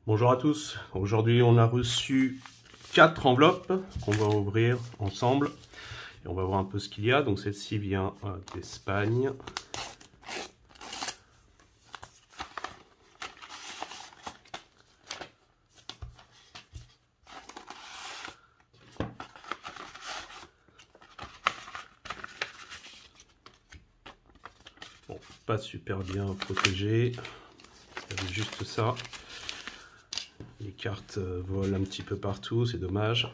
Bonjour à tous, aujourd'hui on a reçu 4 enveloppes qu'on va ouvrir ensemble et on va voir un peu ce qu'il y a. Donc celle-ci vient d'Espagne. Bon, pas super bien protégé, il y avait juste ça. Les cartes volent un petit peu partout, c'est dommage.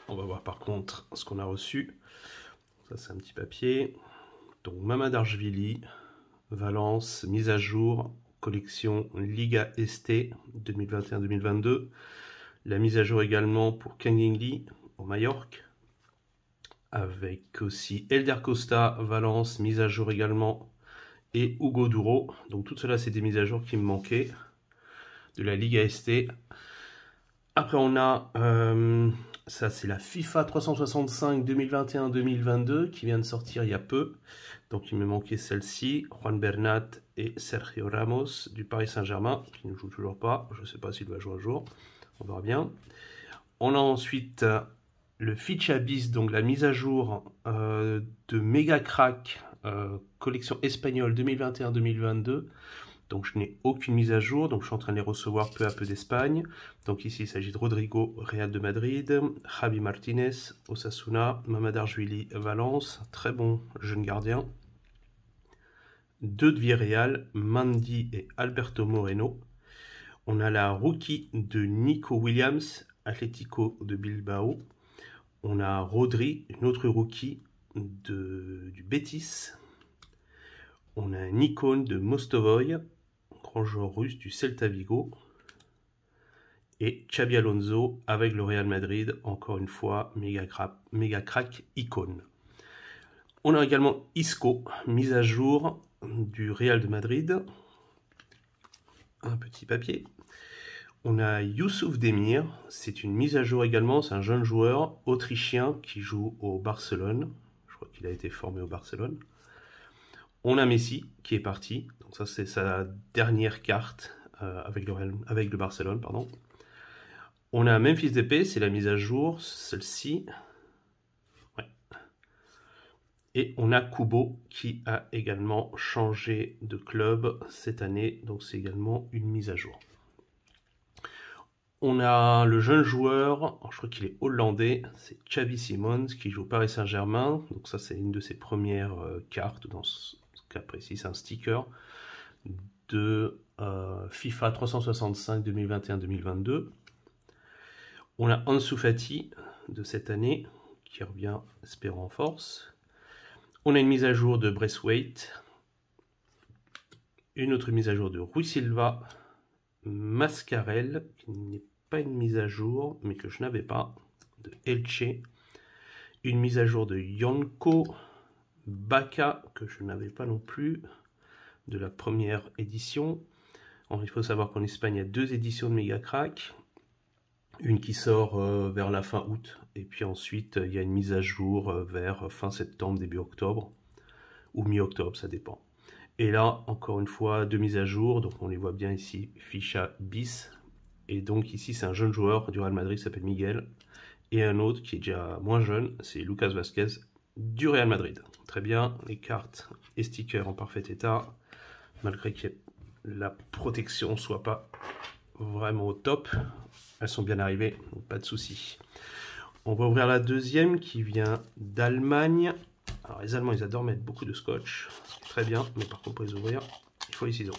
On va voir par contre ce qu'on a reçu. Ça c'est un petit papier. Donc Mamardashvili, Valence, mise à jour, collection Liga ST 2021-2022. La mise à jour également pour Kangingli au Majorque. Avec aussi Elder Costa, Valence, mise à jour également. Et Hugo Duro. Donc tout cela c'est des mises à jour qui me manquaient. De la Liga ST. Après on a, ça c'est la FIFA 365 2021-2022 qui vient de sortir il y a peu. Donc il me manquait celle-ci, Juan Bernat et Sergio Ramos du Paris Saint-Germain, qui ne joue toujours pas, je ne sais pas s'il va jouer un jour, on verra bien. On a ensuite le Ficha Bis, donc la mise à jour de Mega Crack, collection espagnole 2021-2022. Donc je n'ai aucune mise à jour, donc je suis en train de les recevoir peu à peu d'Espagne. Donc ici il s'agit de Rodrigo, Real de Madrid, Javi Martinez, Osasuna, Mamardashvili, Valence, très bon jeune gardien. 2 de Villarreal, Mandy et Alberto Moreno. On a la rookie de Nico Williams, Atlético de Bilbao. On a Rodri, une autre rookie du Betis. On a un icône de Mostovoy, grand joueur russe du Celta Vigo. Et Xabi Alonso avec le Real Madrid, encore une fois, méga crack icône. On a également Isco, mise à jour du Real de Madrid. Un petit papier. On a Youssouf Demir, c'est une mise à jour également, c'est un jeune joueur autrichien qui joue au Barcelone. Je crois qu'il a été formé au Barcelone. On a Messi qui est parti, donc ça c'est sa dernière carte avec le Barcelone, pardon. On a Memphis Depay, c'est la mise à jour, celle-ci. Ouais. Et on a Kubo qui a également changé de club cette année, donc c'est également une mise à jour. On a le jeune joueur, je crois qu'il est hollandais, c'est Xavi Simons qui joue au Paris Saint-Germain. Donc ça c'est une de ses premières cartes, dans ce cas précis c'est un sticker de FIFA 365 2021-2022. On a Ansu Fati de cette année qui revient espérant en force. On a une mise à jour de Braithwaite, une autre mise à jour de Rui Silva, Mascarel qui n'est pas une mise à jour, mais que je n'avais pas, de Elche, une mise à jour de Yonko, Baka, que je n'avais pas non plus, de la première édition. Alors, il faut savoir qu'en Espagne, il y a 2 éditions de Mega Crack, une qui sort vers la fin août, et puis ensuite, il y a une mise à jour vers fin septembre, début octobre, ou mi-octobre, ça dépend. Et là, encore une fois, 2 mises à jour, donc on les voit bien ici, Ficha Bis. Et donc ici, c'est un jeune joueur du Real Madrid qui s'appelle Miguel. Et un autre qui est déjà moins jeune, c'est Lucas Vazquez du Real Madrid. Très bien, les cartes et stickers en parfait état. Malgré que la protection soit pas vraiment au top, elles sont bien arrivées, donc pas de souci. On va ouvrir la deuxième qui vient d'Allemagne. Alors les Allemands, ils adorent mettre beaucoup de scotch. Très bien, mais par contre pour les ouvrir, il faut les ciseaux.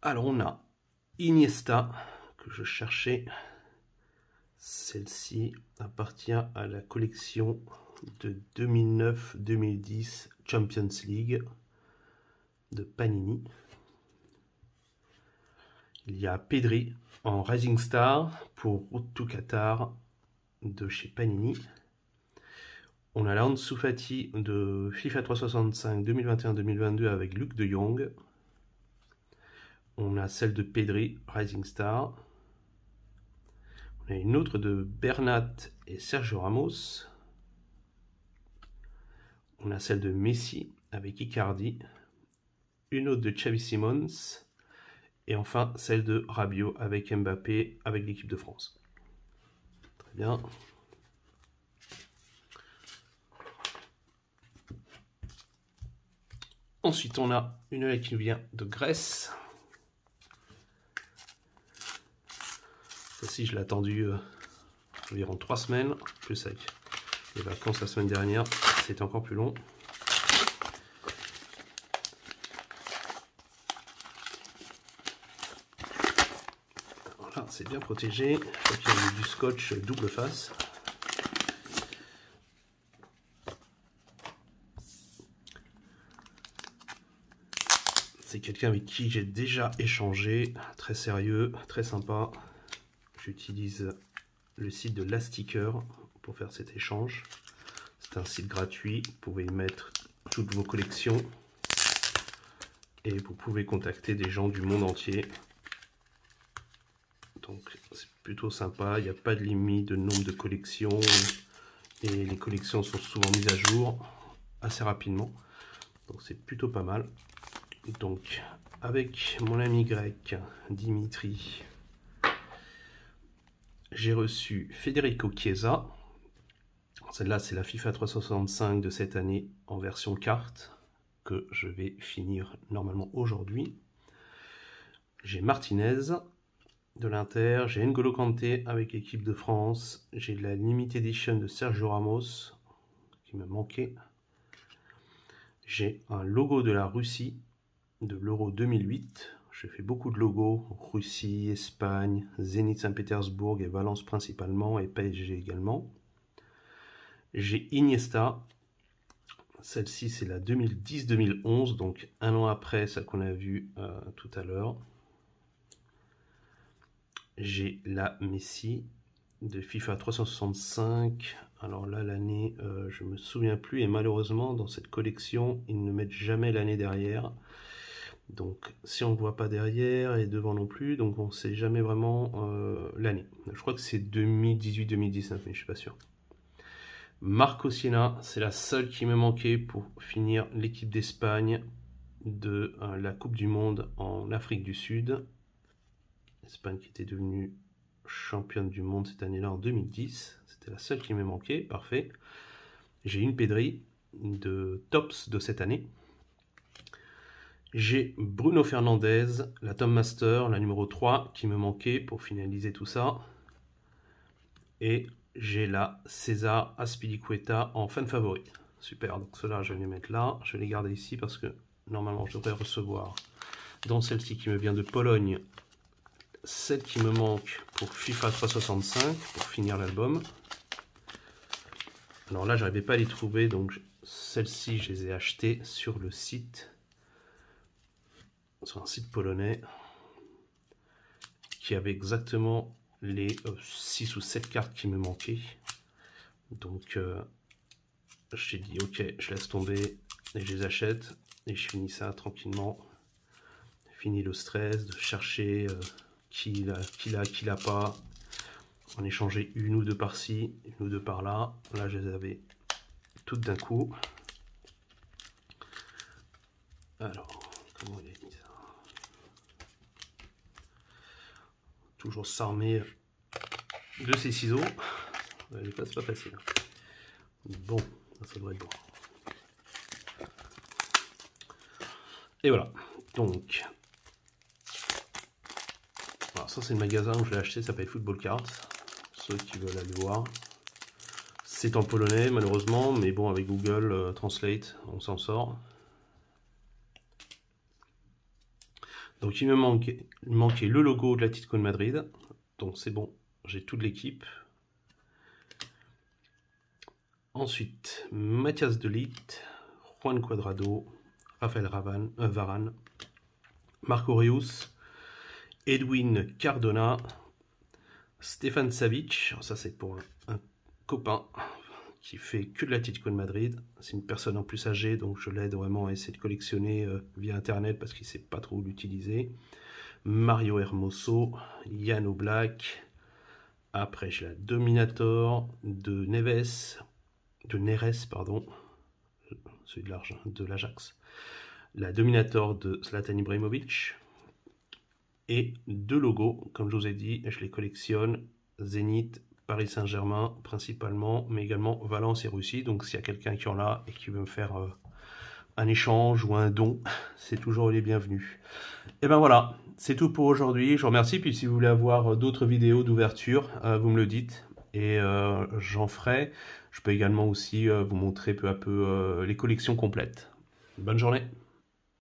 Alors on a Iniesta, que je cherchais. Celle-ci appartient à la collection de 2009-2010 Champions League de Panini. Il y a Pedri en Rising Star pour Road to Qatar de chez Panini. On a la Ansu Fati de FIFA 365 2021-2022 avec Luc de Jong. On a celle de Pedri, Rising Star. On a une autre de Bernat et Sergio Ramos. On a celle de Messi avec Icardi. Une autre de Xavi Simons. Et enfin celle de Rabiot avec Mbappé avec l'équipe de France. Très bien. Ensuite, on a une lettre qui nous vient de Grèce. Celle-ci, je l'ai attendue environ 3 semaines. Plus avec les vacances la semaine dernière, c'était encore plus long. Voilà, c'est bien protégé. Je crois qu'il y a du scotch double face. C'est quelqu'un avec qui j'ai déjà échangé, très sérieux, très sympa. J'utilise le site de Lasticker pour faire cet échange. C'est un site gratuit, vous pouvez y mettre toutes vos collections et vous pouvez contacter des gens du monde entier. Donc c'est plutôt sympa, il n'y a pas de limite de nombre de collections et les collections sont souvent mises à jour assez rapidement. Donc c'est plutôt pas mal. Donc, avec mon ami grec, Dimitri, j'ai reçu Federico Chiesa. Celle-là, c'est la FIFA 365 de cette année en version carte, que je vais finir normalement aujourd'hui. J'ai Martinez de l'Inter, j'ai N'Golo Kanté avec l'équipe de France, j'ai la Limited Edition de Sergio Ramos, qui me manquait. J'ai un logo de la Russie, de l'Euro 2008. J'ai fait beaucoup de logos, Russie, Espagne, Zénith Saint-Pétersbourg et Valence principalement, et PSG également. J'ai Iniesta, celle-ci c'est la 2010-2011, donc un an après celle qu'on a vue tout à l'heure. J'ai la Messi de FIFA 365, alors là l'année je me souviens plus, et malheureusement dans cette collection ils ne mettent jamais l'année derrière. Donc si on ne voit pas derrière et devant non plus, donc on ne sait jamais vraiment l'année. Je crois que c'est 2018-2019, mais je ne suis pas sûr. Marco Siena, c'est la seule qui me manquait pour finir l'équipe d'Espagne de la Coupe du Monde en Afrique du Sud. L'Espagne qui était devenue championne du monde cette année-là en 2010. C'était la seule qui me manquait, parfait. J'ai une Pedri de Tops de cette année. J'ai Bruno Fernandes, la Tom Master, la numéro 3 qui me manquait pour finaliser tout ça. Et j'ai la César Azpilicueta en fan favori. Super, donc cela je vais les mettre là. Je vais les garder ici parce que normalement je devrais recevoir dans celle-ci qui me vient de Pologne, celle qui me manque pour FIFA 365 pour finir l'album. Alors là j'arrivais pas à les trouver, donc celles-ci je les ai achetées sur le site. Sur un site polonais qui avait exactement les 6 ou 7 cartes qui me manquaient. Donc j'ai dit ok, je laisse tomber et je les achète et je finis ça tranquillement. Fini le stress de chercher qui l'a pas. En échanger une ou deux par-ci, une ou deux par-là. Là je les avais toutes d'un coup. Alors, comment il est mis ça? Toujours s'armer de ces ciseaux. C'est pas facile. Bon, ça devrait être bon. Et voilà. Donc, alors ça c'est le magasin où je l'ai acheté, ça s'appelle Football Cards. Ceux qui veulent aller voir. C'est en polonais malheureusement, mais bon avec Google Translate, on s'en sort. Donc il me manquait le logo de l'Atlético de Madrid. Donc c'est bon, j'ai toute l'équipe. Ensuite, Mathias de Ligt, Juan Cuadrado, Raphaël Varane, Marco Reus, Edwin Cardona, Stefan Savic. Ça c'est pour un copain qui fait que de l'Atlético de Madrid. C'est une personne en plus âgée, donc je l'aide vraiment à essayer de collectionner via internet parce qu'il ne sait pas trop l'utiliser. Mario Hermoso, Jan Oblak. Après, j'ai la Dominator de Neres, pardon, celui de l'Ajax. La Dominator de Zlatan Ibrahimovic. Et deux logos, comme je vous ai dit, je les collectionne. Zénith, Paris Saint-Germain principalement, mais également Valence et Russie. Donc s'il y a quelqu'un qui en a et qui veut me faire un échange ou un don, c'est toujours les bienvenus. Et ben voilà, c'est tout pour aujourd'hui. Je vous remercie. Puis si vous voulez avoir d'autres vidéos d'ouverture, vous me le dites et j'en ferai. Je peux également aussi vous montrer peu à peu les collections complètes. Bonne journée.